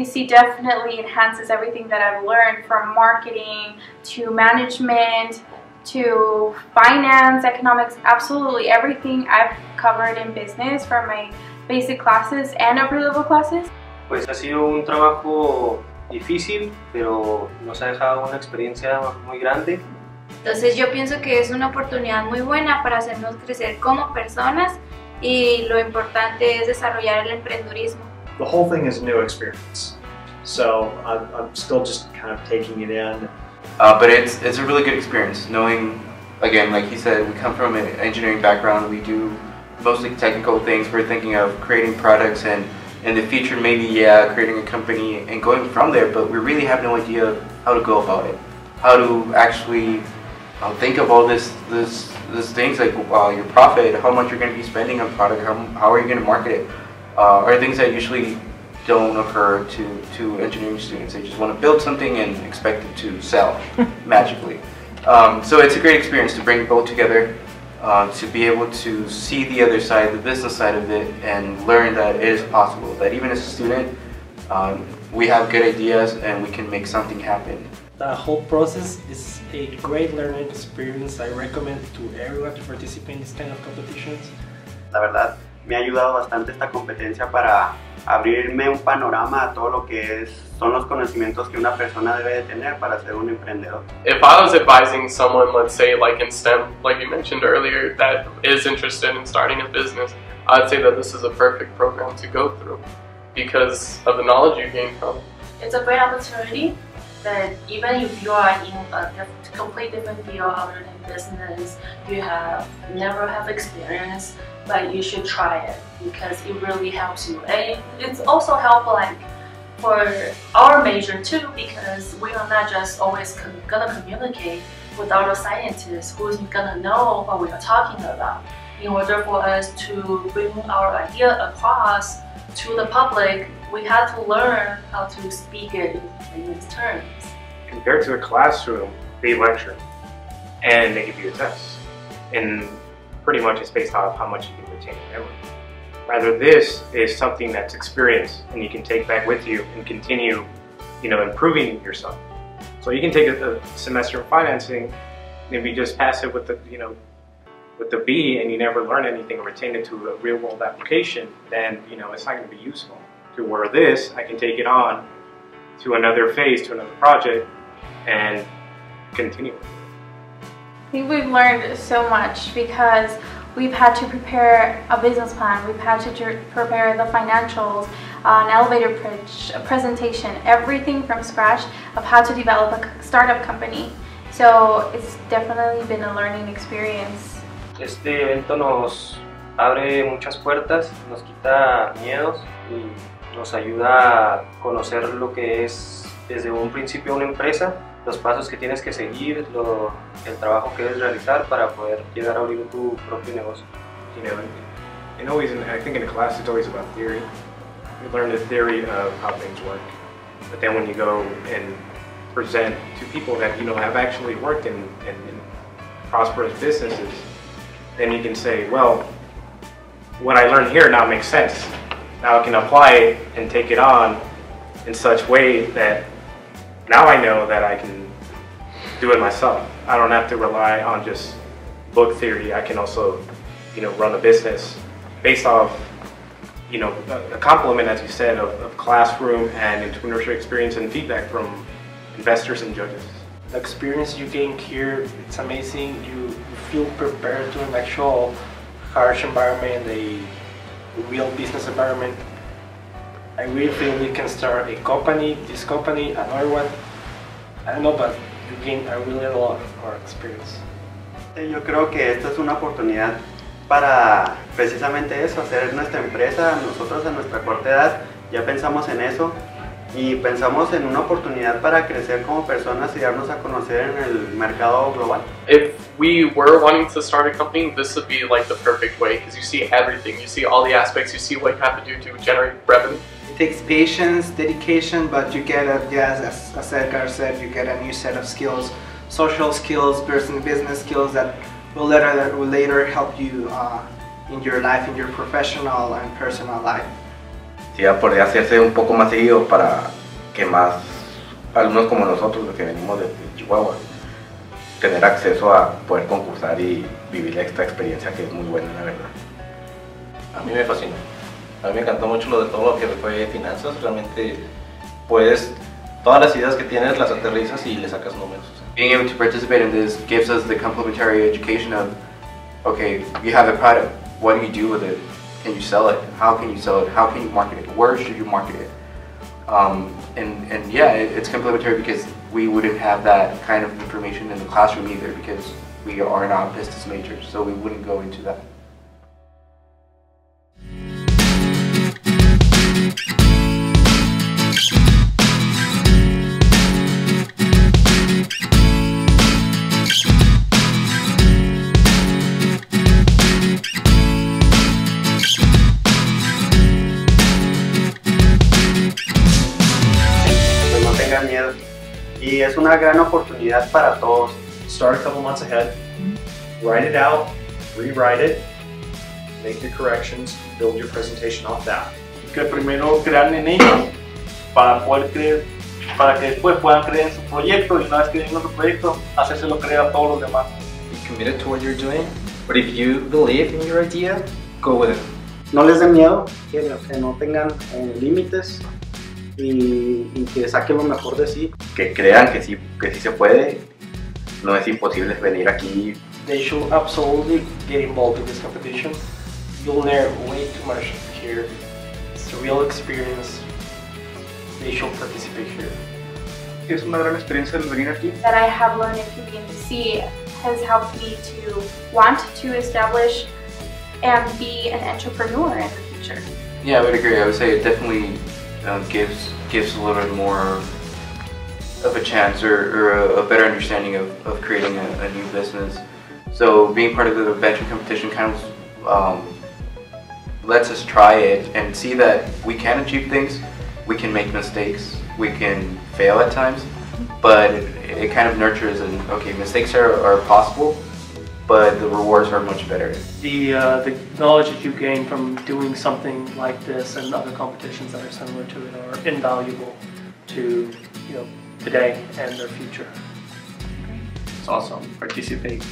UC definitely enhances everything that I've learned, from marketing to management to finance, economics, absolutely everything I've covered in business from my basic classes and upper level classes. Pues ha sido un trabajo difícil, pero nos ha dejado una experiencia muy grande. Entonces yo pienso que es una oportunidad muy buena para hacernos crecer como personas, y lo importante es desarrollar el emprendurismo. The whole thing is a new experience, so I'm still just kind of taking it in. But it's a really good experience, knowing, again, like he said, we come from an engineering background. We do mostly technical things. We're thinking of creating products and in the future maybe, yeah, creating a company and going from there, but we really have no idea how to go about it. How to actually think of all this things like your profit, how much you're going to be spending on product, how are you going to market it, are things that usually don't occur to engineering students. They just want to build something and expect it to sell magically. So it's a great experience to bring both together, to be able to see the other side, the business side of it, and learn that it is possible, that even as a student, we have good ideas and we can make something happen. The whole process is a great learning experience. I recommend to everyone to participate in this kind of competitions. La verdad, me ha ayudado bastante esta competencia para abrirme un panorama a todo lo que son los conocimientos que una persona debe de tener para ser un emprendedor. If I was advising someone, let's say like in STEM, like you mentioned earlier, that is interested in starting a business, I'd say that this is a perfect program to go through because of the knowledge you gain from it. It's a great opportunity that even if you are in a completely different field other than business, you never have experience, but you should try it because it really helps you. And it's also helpful like for our major too, because we are not just always gonna communicate with other scientists who's gonna know what we are talking about. In order for us to bring our idea across to the public, we have to learn how to speak it in layman's terms. Compared to a classroom, they lecture and they give you a test. And pretty much it's based off how much you can retain in memory. Rather, this is something that's experienced and you can take back with you and continue, improving yourself. So you can take a semester of financing, maybe just pass it with the, with the B, and you never learn anything or retain it to a real-world application, then it's not going to be useful. To where this, I can take it on to another phase, to another project, and continue. I think we've learned so much because we've had to prepare a business plan, we've had to prepare the financials, an elevator pitch, a presentation, everything from scratch of how to develop a startup company. So it's definitely been a learning experience. Este evento nos abre muchas puertas, nos quita miedos y nos ayuda a conocer lo que es desde un principio una empresa, los pasos que tienes que seguir, el trabajo que debes realizar para poder llegar a abrir tu propio negocio. And always, I think in a class it's always about theory. You learn the theory of how things work, but then when you go and present to people that have actually worked in prosperous businesses, then you can say, well, what I learned here now makes sense. Now I can apply it and take it on in such way that now I know that I can do it myself. I don't have to rely on just book theory. I can also, run a business based off, a complement, as you said, of classroom and entrepreneurship experience and feedback from investors and judges. The experience you gain here, it's amazing. You feel prepared to an actual harsh environment, a real business environment. I really feel we can start a company, this company, another one. I don't know, but you gain a lot more experience. Yo creo que esta es una oportunidad para precisamente eso, hacer nuestra empresa. Nosotros a nuestra corta edad ya pensamos en eso y pensamos en una oportunidad para crecer como personas y darnos a conocer en el mercado global. If we were wanting to start a company, this would be like the perfect way because you see everything, you see all the aspects, you see what you have to do to generate revenue. It takes patience, dedication, but you get as Edgar said, you get a new set of skills, social skills, business skills that will later help you in your life, in your professional and personal life. Ya podría hacerse un poco más seguido para que más alumnos como nosotros, los que venimos de Chihuahua, tener acceso a poder concursar y vivir esta experiencia que es muy buena, la verdad. A mí me fascina. A mí me encantó mucho lo de todo lo que fue finanzas. Realmente, pues, todas las ideas que tienes las aterrizas y le sacas números. Being able to participate in this gives us the complementary education of, okay, you have a product, what do you do with it? Can you sell it? How can you sell it? How can you market it? Where should you market it? And yeah, it's complementary because we wouldn't have that kind of information in the classroom either, because we are not business majors, so we wouldn't go into that. Miedo. Y es una gran oportunidad para todos. Start a couple months ahead, write it out, rewrite it, make the corrections, build your presentation off that. Que primero crean en ellos para poder creer, para que después puedan creer en su proyecto y una vez que tengan su proyecto, hacérselo creer a todos los demás. Be committed to what you're doing, but if you believe in your idea, go with it. No les dé miedo, que no tengan límites. Y que saquen lo mejor de sí. Que crean que sí se puede, no es imposible venir aquí. They should absolutely get involved in this competition. You'll learn way too much here. It's a real experience. They should participate here. Es una gran experiencia el venir aquí. That I have learned in PBNC has helped me to want to establish and be an entrepreneur in the future. Yeah, I would agree. I would say it definitely gives a little bit more of a chance or a better understanding of creating a new business. So being part of the venture competition kind of lets us try it and see that we can achieve things, we can make mistakes, we can fail at times, but it kind of nurtures and okay, mistakes are possible, but the rewards are much better. The knowledge that you gain from doing something like this and other competitions that are similar to it are invaluable to today and their future. It's awesome. Participate.